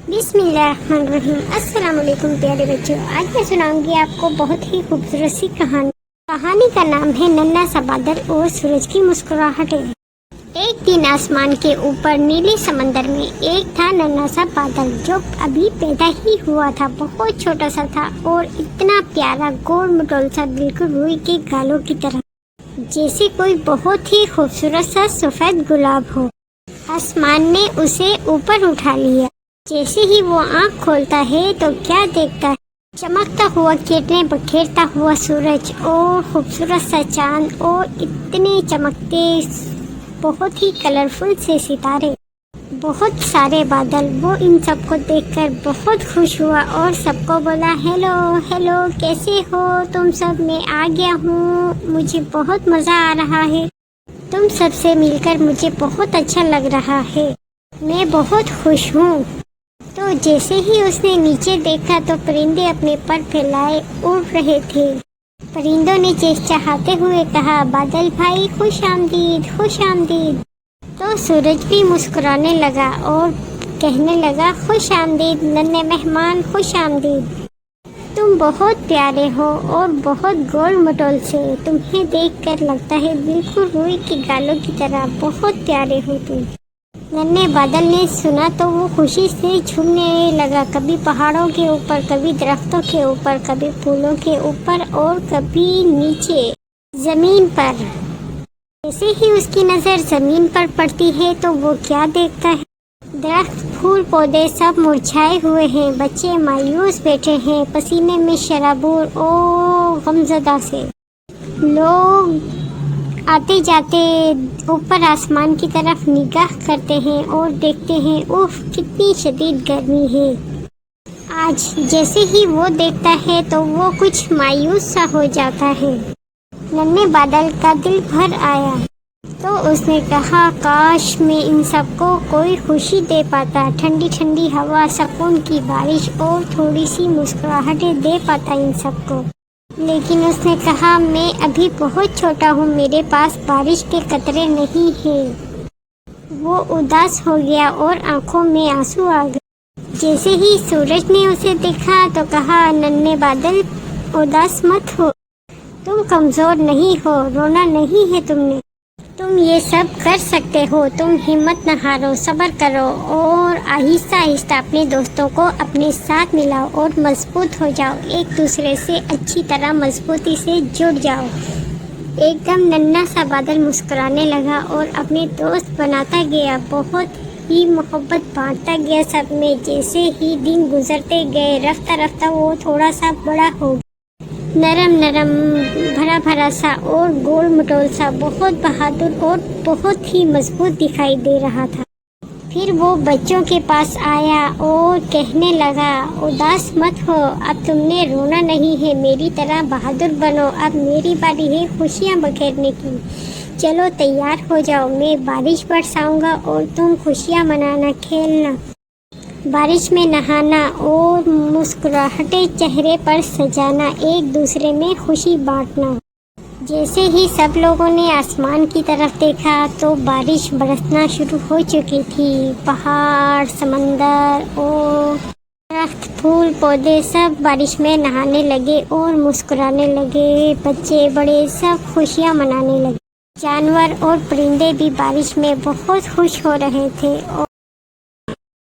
بسم اللہ الرحمن الرحیم۔ السلام علیکم پیارے بچوں، آج میں سناؤں گی آپ کو بہت ہی خوبصورت سی کہانی کا نام ہے ننھا سا بادل اور سورج کی مسکراہٹیں۔ ایک دن آسمان کے اوپر نیلے سمندر میں ایک تھا ننھا سا بادل جو ابھی پیدا ہی ہوا تھا۔ بہت چھوٹا سا تھا اور اتنا پیارا، گول مٹول سا، بالکل روئی کے گالوں کی طرح، جیسے کوئی بہت ہی خوبصورت سا سفید گلاب ہو۔ آسمان نے اسے اوپر اٹھا لیا۔ جیسے ہی وہ آنکھ کھولتا ہے تو کیا دیکھتا ہے؟ چمکتا ہوا کرنیں بکھیرتا ہوا سورج اور خوبصورت سا چاند اور اتنے چمکتے بہت ہی کلرفل سے ستارے، بہت سارے بادل۔ وہ ان سب کو دیکھ کر بہت خوش ہوا اور سب کو بولا، ہیلو ہیلو، کیسے ہو تم سب؟ میں آ گیا ہوں، مجھے بہت مزہ آ رہا ہے، تم سب سے مل کر مجھے بہت اچھا لگ رہا ہے، میں بہت خوش ہوں۔ تو جیسے ہی اس نے نیچے دیکھا تو پرندے اپنے پر پھیلائے اڑ رہے تھے۔ پرندوں نے چہچہاتے ہوئے کہا، بادل بھائی خوش آمدید، خوش آمدید۔ تو سورج بھی مسکرانے لگا اور کہنے لگا، خوش آمدید ننھے مہمان، خوش آمدید۔ تم بہت پیارے ہو اور بہت گول مٹول سے، تمہیں دیکھ کر لگتا ہے بالکل روئی کے گالوں کی طرح، بہت پیارے ہو تم۔ ننھے بادل نے سنا تو وہ خوشی سے جھومنے لگا، کبھی پہاڑوں کے اوپر، کبھی درختوں کے اوپر، کبھی پھولوں کے اوپر اور کبھی نیچے زمین پر۔ جیسے ہی اس کی نظر زمین پر پڑتی ہے تو وہ کیا دیکھتا ہے؟ درخت، پھول، پودے سب مرجھائے ہوئے ہیں، بچے مایوس بیٹھے ہیں، پسینے میں شرابور اور غمزدہ سے۔ لوگ آتے جاتے اوپر آسمان کی طرف نگاہ کرتے ہیں اور دیکھتے ہیں، اوف کتنی شدید گرمی ہے آج۔ جیسے ہی وہ دیکھتا ہے تو وہ کچھ مایوس سا ہو جاتا ہے۔ ننھے بادل کا دل بھر آیا تو اس نے کہا، کاش میں ان سب کو کوئی خوشی دے پاتا، ٹھنڈی ٹھنڈی ہوا، سکون کی بارش اور تھوڑی سی مسکراہٹیں دے پاتا ان سب کو۔ لیکن اس نے کہا، میں ابھی بہت چھوٹا ہوں، میرے پاس بارش کے قطرے نہیں ہیں۔ وہ اداس ہو گیا اور آنکھوں میں آنسو آ گئے۔ جیسے ہی سورج نے اسے دیکھا تو کہا، ننھے بادل اداس مت ہو، تم کمزور نہیں ہو، رونا نہیں ہے تم یہ سب کر سکتے ہو، تم ہمت نہ ہارو، صبر کرو اور آہستہ آہستہ اپنے دوستوں کو اپنے ساتھ ملاؤ اور مضبوط ہو جاؤ، ایک دوسرے سے اچھی طرح مضبوطی سے جڑ جاؤ۔ ایک دم ننھا سا بادل مسکرانے لگا اور اپنے دوست بناتا گیا، بہت ہی محبت بانٹتا گیا سب میں۔ جیسے ہی دن گزرتے گئے، رفتہ رفتہ وہ تھوڑا سا بڑا ہو گیا، نرم نرم، بھرا بھرا سا اور گول مٹول سا، بہت بہادر اور بہت ہی مضبوط دکھائی دے رہا تھا۔ پھر وہ بچوں کے پاس آیا اور کہنے لگا، اداس مت ہو، اب تم نے رونا نہیں ہے، میری طرح بہادر بنو، اب میری باری ہے خوشیاں بکھیرنے کی، چلو تیار ہو جاؤ، میں بارش برساؤں گا اور تم خوشیاں منانا، کھیلنا، بارش میں نہانا اور مسکراہٹیں چہرے پر سجانا، ایک دوسرے میں خوشی بانٹنا۔ جیسے ہی سب لوگوں نے آسمان کی طرف دیکھا تو بارش برسنا شروع ہو چکی تھی۔ پہاڑ، سمندر اور درخت، پھول، پودے سب بارش میں نہانے لگے اور مسکرانے لگے، بچے بڑے سب خوشیاں منانے لگے۔ جانور اور پرندے بھی بارش میں بہت خوش ہو رہے تھے اور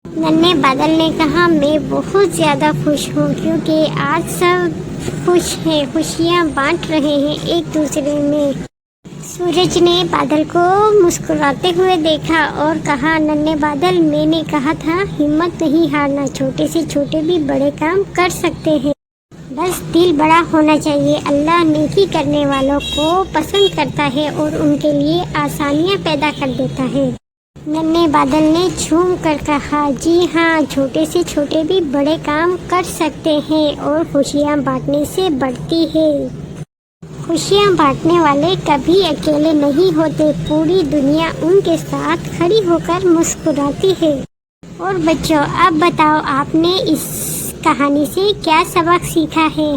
ننھے بادل نے کہا، میں بہت زیادہ خوش ہوں کیونکہ آج سب خوش ہیں، خوشیاں بانٹ رہے ہیں ایک دوسرے میں۔ سورج نے بادل کو مسکراتے ہوئے دیکھا اور کہا، ننھے بادل، میں نے کہا تھا ہمت نہیں ہارنا، چھوٹے سے چھوٹے بھی بڑے کام کر سکتے ہیں، بس دل بڑا ہونا چاہیے۔ اللہ نیکی کرنے والوں کو پسند کرتا ہے اور ان کے لیے آسانیاں پیدا کر دیتا ہے۔ ننھے بادل نے جھوم کر کہا، جی ہاں، چھوٹے سے چھوٹے بھی بڑے کام کر سکتے ہیں اور خوشیاں بانٹنے سے بڑھتی ہے۔ خوشیاں بانٹنے والے کبھی اکیلے نہیں ہوتے، پوری دنیا ان کے ساتھ کھڑی ہو کر مسکراتی ہے۔ اور بچوں، اب بتاؤ آپ نے اس کہانی سے کیا سبق سیکھا ہے؟